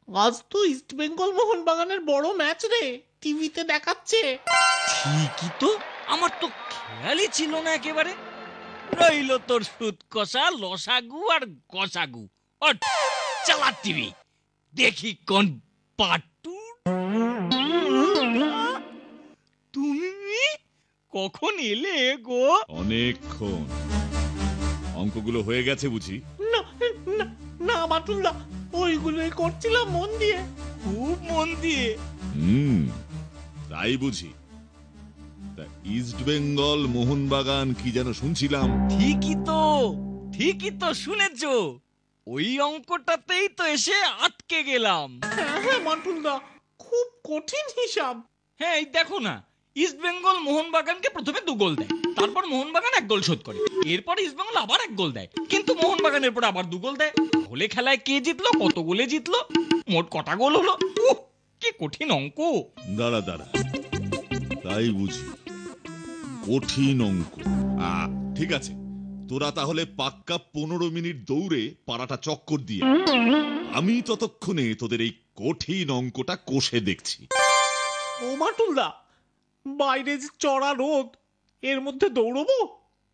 আজ তো ইস্ট বেঙ্গল মোহনবাগানের বড় ম্যাচ রে, টিভিতে দেখাচ্ছে। ঠিকই তো, আমার তো খেয়ালই ছিল না একেবারে। রইল তোর সুদ কষা লসাগু আর কষাগু। ওঠ, চালা টিভি, দেখি কোন পাট্টু। তুমি কখন এলে গো? অনেকক্ষণ। অঙ্কগুলো হয়ে গেছে বুঝি? না না না বাটুলদা, ওইগুলোই করছিলাম মন দিয়ে। খুব মন দিয়ে। তাই বুঝি? তা ইস্ট বেঙ্গল মোহনবাগান কি যেন শুনছিলাম? ঠিকই তো শুনেছ। ওই অঙ্কটাতেই তো এসে আটকে গেলাম। হ্যাঁ বাটুলদা, খুব কঠিন হিসাব। হ্যাঁ, এই দেখো না, ইস্ট বেঙ্গল মোহনবাগানকে প্রথমে 2 গোল দেয়, তারপর মোহনবাগান 1 গোল শোধ করে, এরপর ইস্ট বেঙ্গল আবার 1 গোল দেয়, কিন্তু মোহনবাগানের পর আবার 2 গোল দেয়। তাহলে খেলায় কে জিতলো, কত গোলে জিতলো, মোট কটা গোল হলো? কি কঠিন অঙ্ক। দাঁড়া, তাই বুঝি? কঠিন অঙ্ক। ঠিক আছে, তোরা তাহলে পাক্কা 15 মিনিট দৌড়ে পাড়াটা চক্কর দিয়ে, আমি ততক্ষণে তোদের এই কঠিন অঙ্কটা কষে দেখছি। ও বাটুলদা, বাইরে যে চড়া রোদ, এর মধ্যে দৌড়বো?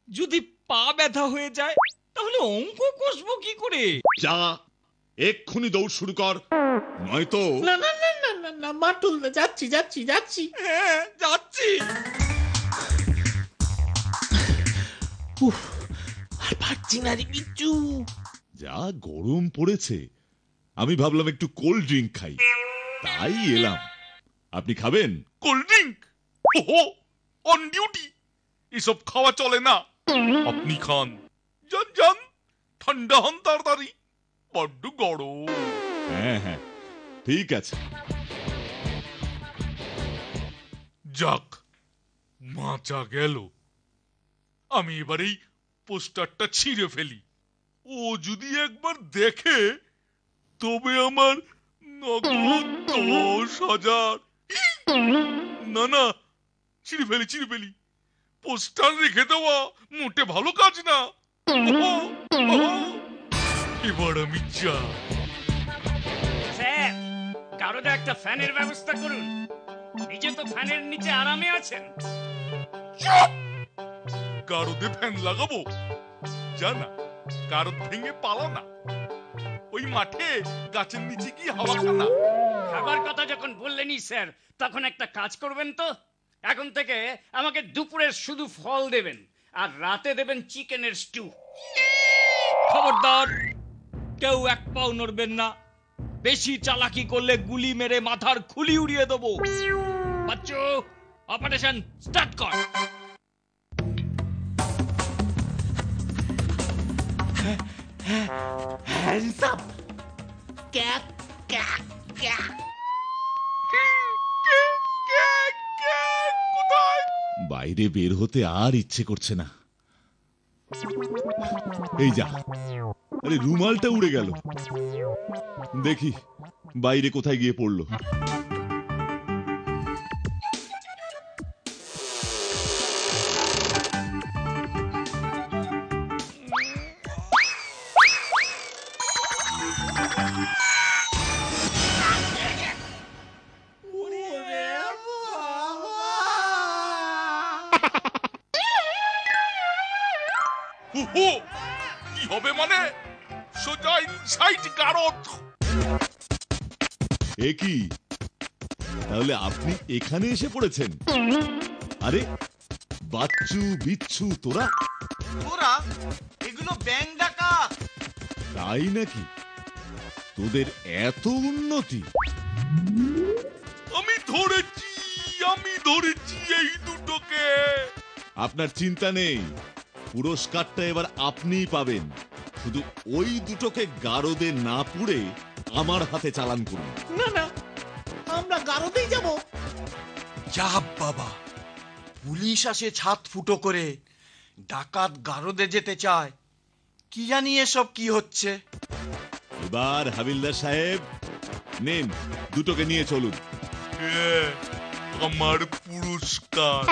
যদি পা ব্যথা হয়ে যায় তাহলে অঙ্ক কষবো কি করে? যা, এক্ষুনি দৌড় শুরু কর, নয়তো। না না না না না না বাটুলদা, যাচ্ছি যাচ্ছি যাচ্ছি। হ্যাঁ, যাচ্ছি। আর পারছি না রে বিচ্ছু। যা গরম পড়েছে, আমি ভাবলাম একটু কোল্ড ড্রিঙ্ক খাই, তাই এলাম। আপনি খাবেন? Cold drink? ওহো, অন ডিউটি, এসব খাওয়া চলে না। আপনি খান, যান যান, ঠান্ডা হন তাড়াতাড়ি, বড্ড গরম। হ্যাঁ, ঠিক আছে। যাক, মাচা গেল। আমি এবার এই পোস্টারটা ছিঁড়ে ফেলি। ও যদি একবার দেখে, তবে আমার নগদ 10,000। না, ছিঁড়ে ফেলি। পোস্টার রেখে দেওয়া মোটে ভালো কাজ না। এবার আমি যা। স্যার, গারদে একটা ফ্যানের ব্যবস্থা করুন। নিজে তো ফ্যানের নিচে আরামে আছেন। গারদে ফ্যান লাগাবো? জানা, গারদ ভেঙে পালা না, ওই মাঠে গাছের নিচে কি হাওয়া খানা। খাবার কথা যখন বললেনই স্যার, তখন একটা কাজ করবেন তো। এখন থেকে আমাকে দুপুরের শুধু ফল দেবেন, আর রাতে দেবেন চিকেনের স্টু। খবরদার, কেউ 1 পাও নড়বেন না। বেশি চালাকি করলে গুলি মেরে মাথার খুলি উড়িয়ে দেবো। বাচ্চু, অপারেশন স্টার্ট কর। হ্যান্ডস আপ, ক্যাক ক্যাক ক্যাক। বাইরে বের হতে আর ইচ্ছে করছে না। এই যা, আরে রুমালটা উড়ে গেল। দেখি বাইরে কোথায় গিয়ে পড়লো। কি হবে মানে? সোজা ইনসাইড গারদ। এ কি, তাহলে আপনি এখানে এসে পড়েছেন? আরে বাচ্চু বিচ্ছু, তোরা এগুলো ব্যাং ডাকাত। তাই নাকি? তোদের এত উন্নতি! আমি ধরেছি এই দুটোকে। আপনার চিন্তা নেই, পুরস্কারটা এবার আপনিই পাবেন। শুধু ওই দুটোকে গারদে না পুড়ে আমার হাতে চালান করুন। না না, আমরা গারদেই যাব। যা বাবা, পুলিশ আসে ছাদ ফুটো করে, ডাকাত গারদে যেতে চায়। কি জানি এসব কি হচ্ছে। এবার হাবিলদার সাহেব, নেন, দুটোকে নিয়ে চলুন। আমার পুরস্কার।